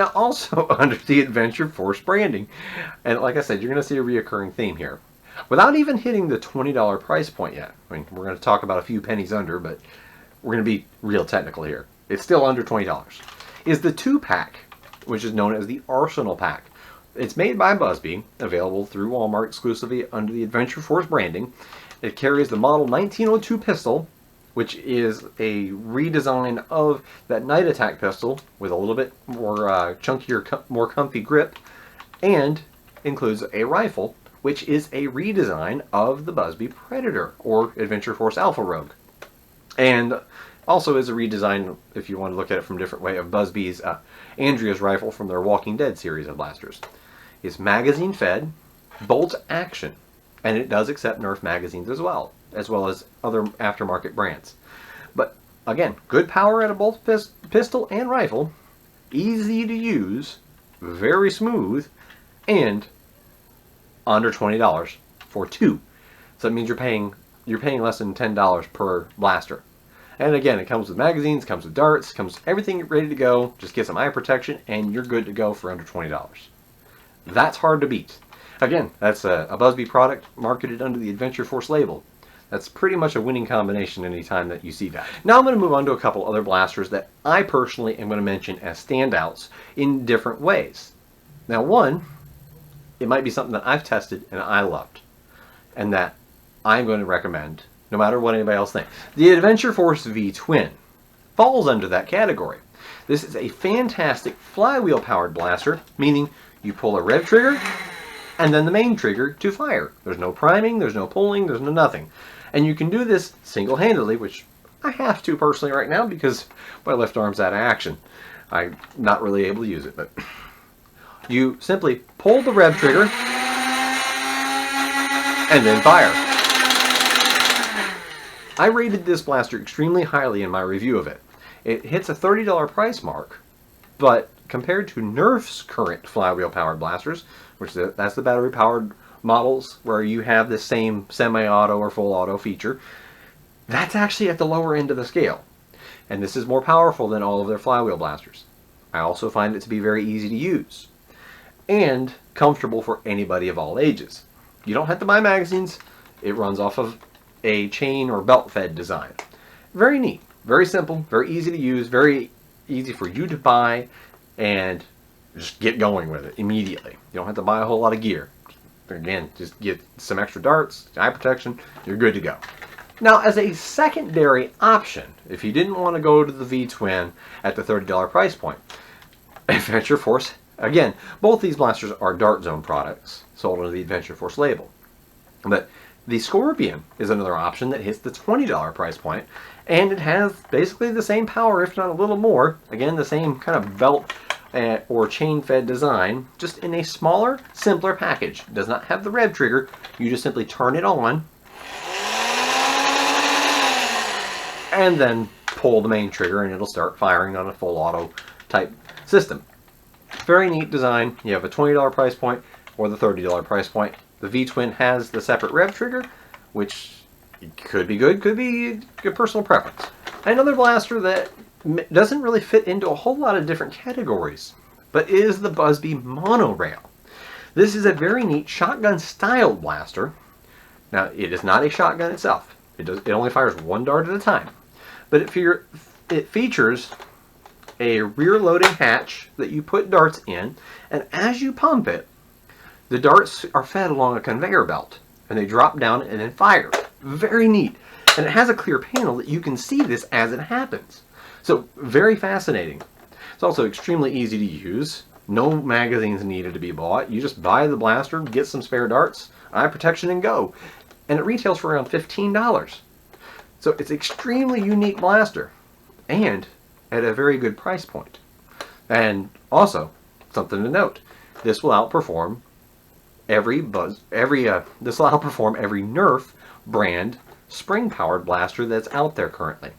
Now also under the Adventure Force branding, and like I said, you're going to see a reoccurring theme here. Without even hitting the $20 price point yet, I mean, we're going to talk about a few pennies under, but we're going to be real technical here. It's still under $20. Is the 2-pack, which is known as the Arsenal Pack. It's made by Busby, available through Walmart exclusively under the Adventure Force branding. It carries the model 1902 pistol, which is a redesign of that night attack pistol with a little bit more chunkier, more comfy grip, and includes a rifle, which is a redesign of the Busby Predator, or Adventure Force Alpha Rogue. And also is a redesign, if you want to look at it from a different way, of Busby's Andrea's rifle from their Walking Dead series of blasters. It's magazine fed, bolt action, and it does accept Nerf magazines as well as other aftermarket brands. But again, good power at a bolt pistol and rifle, easy to use, very smooth, and under $20 for 2. So that means you're paying less than $10 per blaster. And again, it comes with magazines, comes with darts, comes with everything ready to go. Just get some eye protection and you're good to go for under $20. That's hard to beat. Again, that's a Busby product marketed under the Adventure Force label. That's pretty much a winning combination anytime that you see that. Now I'm going to move on to a couple other blasters that I personally am going to mention as standouts in different ways. Now one, it might be something that I've tested and I loved, and that I'm going to recommend no matter what anybody else thinks. The Adventure Force VTwin falls under that category. This is a fantastic flywheel powered blaster, meaning you pull a rev trigger and then the main trigger to fire. There's no priming, there's no pulling, there's no nothing. And you can do this single-handedly, which I have to personally right now because my left arm's out of action. I'm not really able to use it, but you simply pull the rev trigger and then fire. I rated this blaster extremely highly in my review of it. It hits a $30 price mark, but compared to Nerf's current flywheel-powered blasters, which that's the battery-powered models where you have the same semi-auto or full auto feature, that's actually at the lower end of the scale. And this is more powerful than all of their flywheel blasters. I also find it to be very easy to use and comfortable for anybody of all ages. You don't have to buy magazines. It runs off of a chain or belt-fed design. Very neat, very simple, very easy to use, very easy for you to buy and just get going with it immediately. You don't have to buy a whole lot of gear. Again, just get some extra darts, eye protection, you're good to go. Now, as a secondary option, if you didn't want to go to the VTwin at the $30 price point, Adventure Force, again, both these blasters are Dart Zone products sold under the Adventure Force label. But the Scorpion is another option that hits the $20 price point, and it has basically the same power, if not a little more. Again, the same kind of belt or chain-fed design, just in a smaller, simpler package. It does not have the rev trigger. You just simply turn it on and then pull the main trigger and it'll start firing on a full auto type system. Very neat design. You have a $20 price point or the $30 price point. The VTwin has the separate rev trigger, which could be good, could be a personal preference. Another blaster that doesn't really fit into a whole lot of different categories, but is the Busbee Monorail. This is a very neat shotgun-styled blaster. Now, it is not a shotgun itself. It only fires one dart at a time. But it features a rear-loading hatch that you put darts in, and as you pump it, the darts are fed along a conveyor belt, and they drop down and then fire. Very neat. And it has a clear panel that you can see this as it happens. So, very fascinating. It's also extremely easy to use. No magazines needed to be bought. You just buy the blaster, get some spare darts, eye protection, and go. And it retails for around $15. So it's an extremely unique blaster. And at a very good price point. And also, something to note, this will outperform every Nerf brand spring-powered blaster that's out there currently.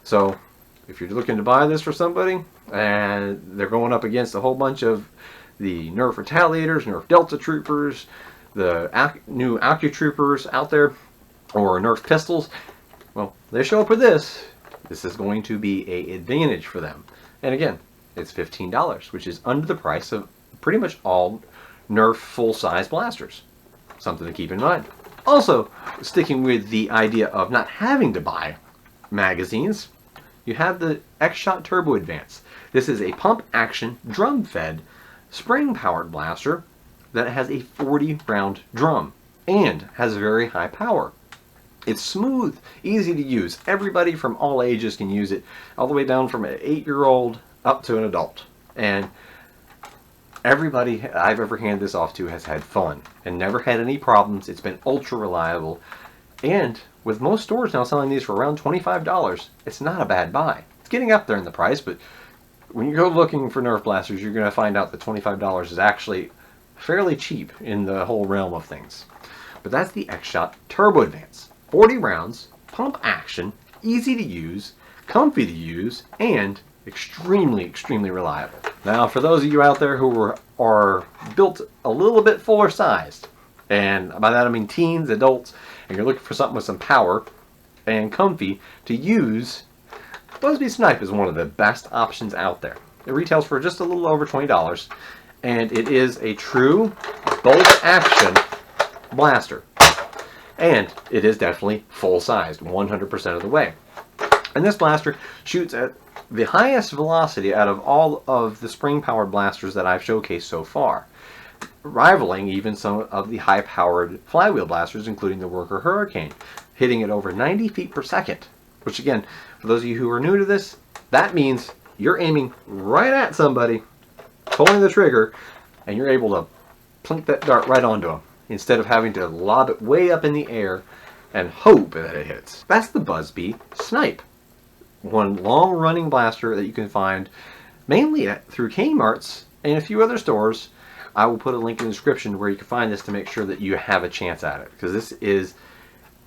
So, if you're looking to buy this for somebody, and they're going up against a whole bunch of the Nerf Retaliators, Nerf Delta Troopers, the new Accu-Troopers out there, or Nerf pistols, well, they show up with this. This is going to be an advantage for them. And again, It's $15, which is under the price of pretty much all Nerf full-size blasters. Something to keep in mind. Also, sticking with the idea of not having to buy magazines, you have the Xshot Turbo Advance. This is a pump-action, drum-fed, spring-powered blaster that has a 40-round drum and has very high power. It's smooth, easy to use. Everybody from all ages can use it, all the way down from an 8-year-old up to an adult. And everybody I've ever handed this off to has had fun and never had any problems. It's been ultra reliable. And with most stores now selling these for around $25, it's not a bad buy. It's getting up there in the price, but when you go looking for Nerf blasters, you're going to find out that $25 is actually fairly cheap in the whole realm of things. But that's the Xshot Turbo Advance. 40 rounds, pump action, easy to use, comfy to use, and extremely, extremely reliable. Now, for those of you out there who are built a little bit fuller sized, and by that I mean teens, adults, and you're looking for something with some power and comfy to use, Busby Snipe is one of the best options out there. It retails for just a little over $20, and it is a true bolt-action blaster. And it is definitely full-sized, 100% of the way. And this blaster shoots at the highest velocity out of all of the spring-powered blasters that I've showcased so far, rivaling even some of the high-powered flywheel blasters, including the Worker Hurricane, hitting at over 90 feet per second. Which again, for those of you who are new to this, that means you're aiming right at somebody, pulling the trigger, and you're able to plink that dart right onto them, instead of having to lob it way up in the air and hope that it hits. That's the Busby Snipe. One long-running blaster that you can find mainly through Kmart's and a few other stores. I will put a link in the description where you can find this to make sure that you have a chance at it, because this is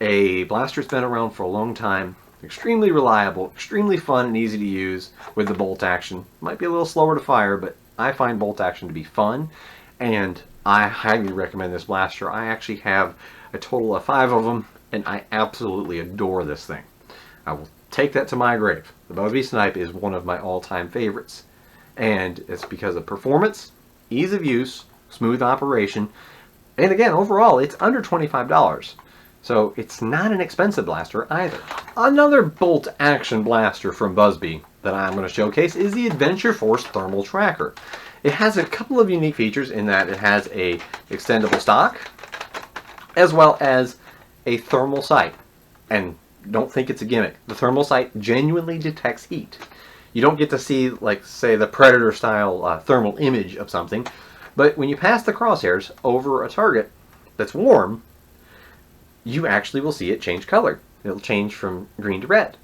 a blaster that's been around for a long time, extremely reliable, extremely fun and easy to use with the bolt action. Might be a little slower to fire, but I find bolt action to be fun, and I highly recommend this blaster. I actually have a total of 5 of them, and I absolutely adore this thing. I will take that to my grave. The Busby Snipe is one of my all-time favorites, and it's because of performance, ease of use, smooth operation, and again, overall, it's under $25. So it's not an expensive blaster either. Another bolt-action blaster from Busby that I'm going to showcase is the Adventure Force Thermal Tracker. It has a couple of unique features in that it has a extendable stock as well as a thermal sight. And don't think it's a gimmick. The thermal sight genuinely detects heat. You don't get to see, like, say, the Predator style thermal image of something, but when you pass the crosshairs over a target that's warm, you actually will see it change color. It'll change from green to red,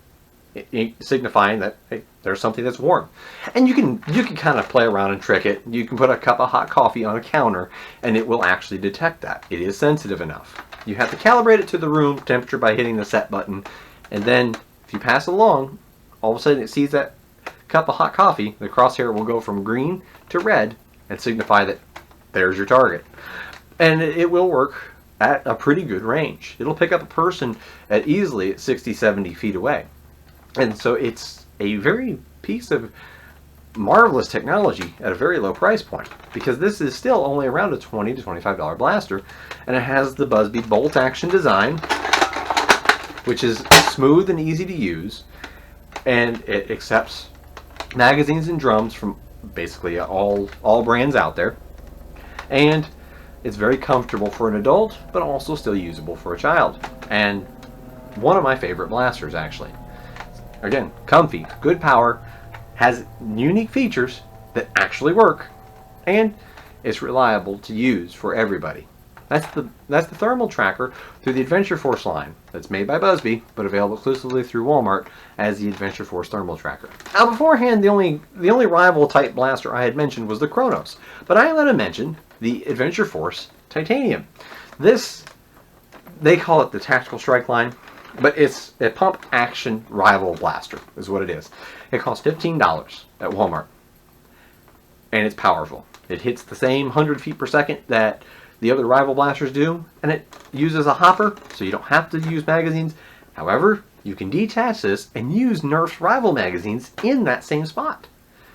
signifying that, hey, there's something that's warm. And you can kind of play around and trick it. You can put a cup of hot coffee on a counter and it will actually detect that. It is sensitive enough. You have to calibrate it to the room temperature by hitting the set button, and then if you pass it along, all of a sudden it sees that cup of hot coffee, the crosshair will go from green to red and signify that there's your target. And it will work at a pretty good range. It'll pick up a person at easily at 60-70 feet away. And so it's a very piece of marvelous technology at a very low price point, because this is still only around a $20 to $25 blaster, and it has the Busby bolt action design, which is smooth and easy to use, and it accepts magazines and drums from basically all brands out there, and it's very comfortable for an adult, but also still usable for a child. And one of my favorite blasters, actually. Again, comfy, good power, has unique features that actually work, and it's reliable to use for everybody. That's the thermal tracker through the Adventure Force line. That's made by Busby, but available exclusively through Walmart as the Adventure Force thermal tracker. Now, beforehand, the only rival type blaster I had mentioned was the Chronos, but I am going to mention the Adventure Force Titanium. This, they call it the Tactical Strike line, but it's a pump action rival blaster is what it is. It costs $15 at Walmart, and it's powerful. It hits the same 100 feet per second that the other rival blasters do, and it uses a hopper, so you don't have to use magazines. However, you can detach this and use Nerf's rival magazines in that same spot.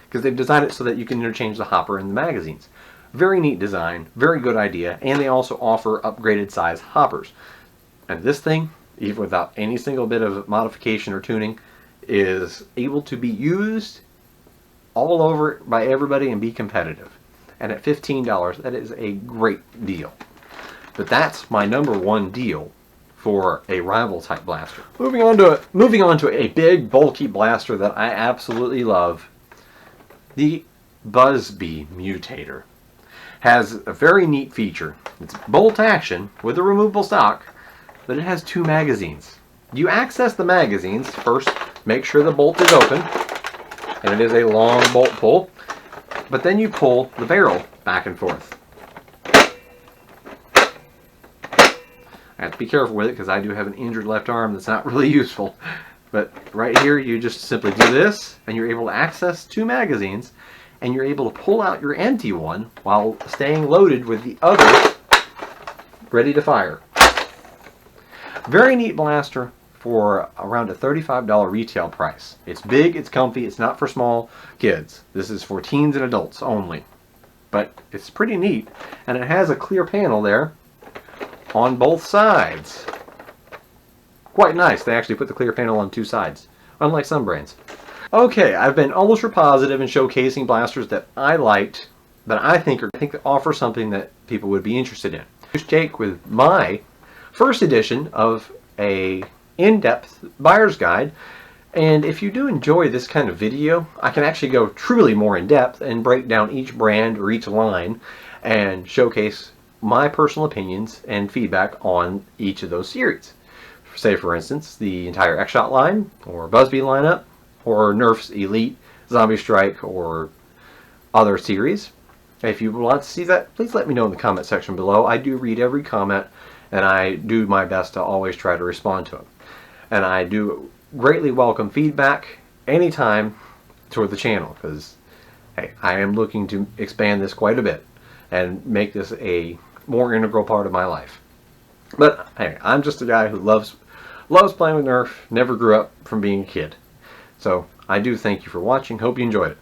because they've designed it so that you can interchange the hopper and the magazines. Very neat design, very good idea, and they also offer upgraded size hoppers. And this thing, even without any single bit of modification or tuning, is able to be used all over by everybody and be competitive. And at $15, that is a great deal. But that's my #1 deal for a rival type blaster. Moving on to a big bulky blaster that I absolutely love. The Busby Mutator has a very neat feature. It's bolt action with a removable stock, but it has 2 magazines. You access the magazines first, make sure the bolt is open, and it is a long bolt pull, but then you pull the barrel back and forth. I have to be careful with it because I do have an injured left arm that's not really useful. But right here you just simply do this and you're able to access 2 magazines, and you're able to pull out your empty one while staying loaded with the other ready to fire. Very neat blaster for around a $35 retail price. It's big, it's comfy, it's not for small kids. This is for teens and adults only. But it's pretty neat, and it has a clear panel there on both sides. Quite nice. They actually put the clear panel on 2 sides, unlike some brands. Okay, I've been ultra positive in showcasing blasters that I liked, that I think offer something that people would be interested in. Here's Jake with my first edition of a in-depth buyer's guide. And if you do enjoy this kind of video, I can actually go truly more in depth and break down each brand or each line and showcase my personal opinions and feedback on each of those series. Say for instance, the entire Xshot line, or Busby lineup, or Nerf's Elite, Zombie Strike, or other series. If you want to see that, please let me know in the comment section below. I do read every comment, and I do my best to always try to respond to them. And I do greatly welcome feedback anytime toward the channel, because hey, I am looking to expand this quite a bit and make this a more integral part of my life. But hey, I'm just a guy who loves playing with Nerf, never grew up from being a kid. So I do thank you for watching. Hope you enjoyed it.